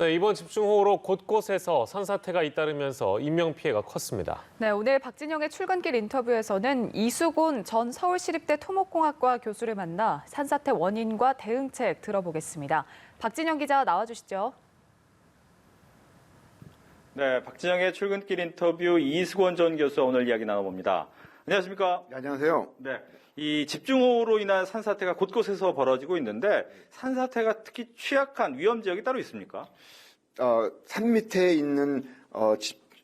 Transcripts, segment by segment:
네, 이번 집중호우로 곳곳에서 산사태가 잇따르면서 인명피해가 컸습니다. 네, 오늘 박진영의 출근길 인터뷰에서는 이수곤 전 서울시립대 토목공학과 교수를 만나 산사태 원인과 대응책 들어보겠습니다. 박진영 기자 나와주시죠. 네, 박진영의 출근길 인터뷰 이수곤 전 교수와 오늘 이야기 나눠봅니다. 안녕하십니까? 네, 안녕하세요. 네, 이 집중호우로 인한 산사태가 곳곳에서 벌어지고 있는데 산사태가 특히 취약한 위험 지역이 따로 있습니까? 산 밑에 있는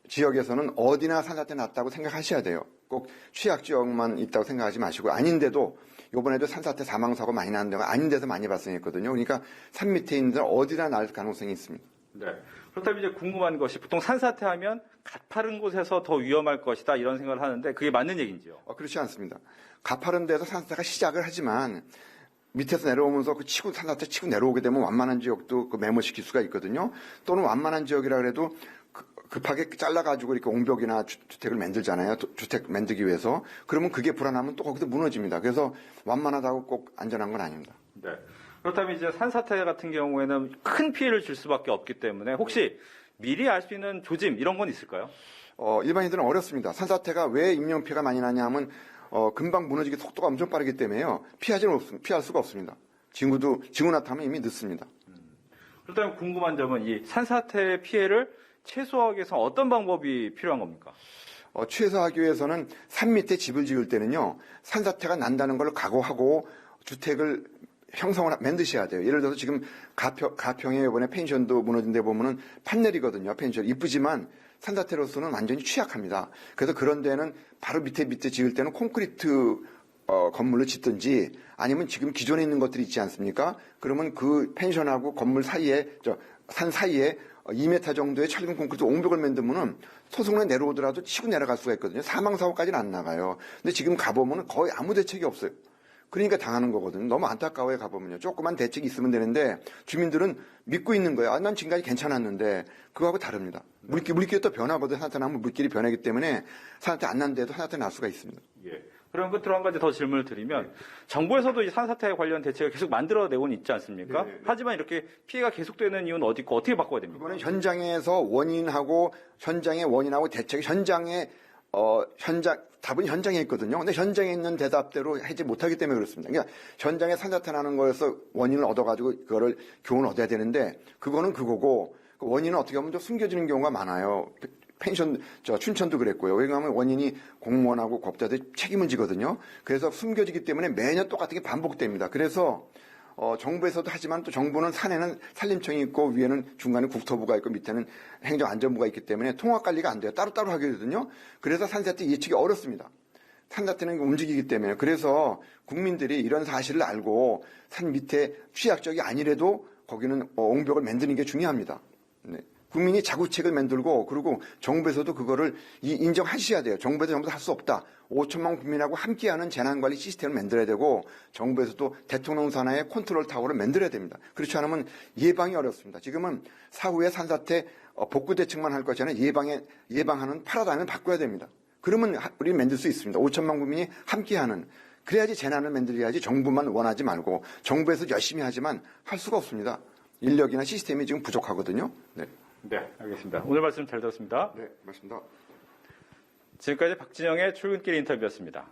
지역에서는 어디나 산사태 났다고 생각하셔야 돼요. 꼭 취약 지역만 있다고 생각하지 마시고 아닌데도 이번에도 산사태 사망사고 많이 나는 데가 아닌 데서 많이 발생했거든요. 그러니까 산 밑에 있는 데는 어디나 날 가능성이 있습니다. 네. 그렇다면 이제 궁금한 것이 보통 산사태 하면 가파른 곳에서 더 위험할 것이다 이런 생각을 하는데 그게 맞는 얘기인지요? 그렇지 않습니다. 가파른 데서 산사태가 시작을 하지만 밑에서 내려오면서 산사태 치고 내려오게 되면 완만한 지역도 매몰시킬 수가 있거든요. 또는 완만한 지역이라 그래도 급하게 잘라가지고 이렇게 옹벽이나 주택을 만들잖아요. 주택 만들기 위해서. 그러면 그게 불안하면 또 거기도 무너집니다. 그래서 완만하다고 꼭 안전한 건 아닙니다. 네. 그렇다면 이제 산사태 같은 경우에는 큰 피해를 줄 수밖에 없기 때문에 혹시 미리 알 수 있는 조짐 이런 건 있을까요? 일반인들은 어렵습니다. 산사태가 왜 인명피해가 많이 나냐 하면 금방 무너지기 속도가 엄청 빠르기 때문에요. 피할 수가 없습니다. 징후 나타나면 이미 늦습니다. 그렇다면 궁금한 점은 이 산사태의 피해를 최소화하기 위해서 어떤 방법이 필요한 겁니까? 최소화하기 위해서는 산 밑에 집을 지을 때는요. 산사태가 난다는 걸 각오하고 주택을 형성을 만드셔야 돼요. 예를 들어서 지금 가평에 이번에 펜션도 무너진 데 보면은 판넬이거든요. 펜션. 이쁘지만 산사태로서는 완전히 취약합니다. 그래서 그런 데는 바로 밑에 지을 때는 콘크리트 건물을 짓든지 아니면 지금 기존에 있는 것들이 있지 않습니까? 그러면 그 펜션하고 건물 사이에 산 사이에 2m 정도의 철근 콘크리트 옹벽을 만들면은 소속로 내려오더라도 치고 내려갈 수가 있거든요. 사망사고까지는 안 나가요. 근데 지금 가보면은 거의 아무 대책이 없어요. 그러니까 당하는 거거든요. 너무 안타까워요, 가보면요. 조그만 대책이 있으면 되는데 주민들은 믿고 있는 거예요. 난 지금까지 괜찮았는데 그거하고 다릅니다. 물길이 또 변하거든요. 산사태 나면 물길이 변하기 때문에 산사태 안 난데도 산사태 날 수가 있습니다. 예. 그럼 끝으로 한 가지 더 질문을 드리면 정부에서도 이 산사태 관련 대책을 계속 만들어내고는 있지 않습니까? 네. 하지만 이렇게 피해가 계속되는 이유는 어디 있고 어떻게 바꿔야 됩니까? 이거는 현장의 원인하고 대책이 답은 현장에 있거든요. 근데 현장에 있는 대답대로 하지 못하기 때문에 그렇습니다. 그러니까 현장에 산사태 나는 거에서 원인을 얻어가지고 그거를 교훈을 얻어야 되는데 그거는 그거고 그 원인은 어떻게 보면 좀 숨겨지는 경우가 많아요. 춘천도 그랬고요. 왜냐하면 원인이 공무원하고 법자들이 책임을 지거든요. 그래서 숨겨지기 때문에 매년 똑같은 게 반복됩니다. 그래서 정부에서도 하지만 또 정부는 산에는 산림청이 있고 위에는 중간에 국토부가 있고 밑에는 행정안전부가 있기 때문에 통합관리가 안 돼요. 따로따로 하게 되거든요. 그래서 산사태 예측이 어렵습니다. 산사태는 움직이기 때문에. 그래서 국민들이 이런 사실을 알고 산 밑에 취약적이 아니래도 거기는 옹벽을 만드는 게 중요합니다. 네. 국민이 자구책을 만들고 그리고 정부에서도 그거를 인정하셔야 돼요. 정부에서 전부 다 할 수 없다. 5천만 국민하고 함께하는 재난관리 시스템을 만들어야 되고 정부에서도 대통령 산하의 컨트롤 타워를 만들어야 됩니다. 그렇지 않으면 예방이 어렵습니다. 지금은 사후에 산사태 복구 대책만 할 것이 아니라 예방하는 파라다임을 바꿔야 됩니다. 그러면 우리는 만들 수 있습니다. 5천만 국민이 함께하는. 그래야지 재난을 만들어야지 정부만 원하지 말고 정부에서 열심히 하지만 할 수가 없습니다. 인력이나 시스템이 지금 부족하거든요. 네. 네, 알겠습니다. 오늘 말씀 잘 들었습니다. 네, 맞습니다. 지금까지 박진영의 출근길 인터뷰였습니다.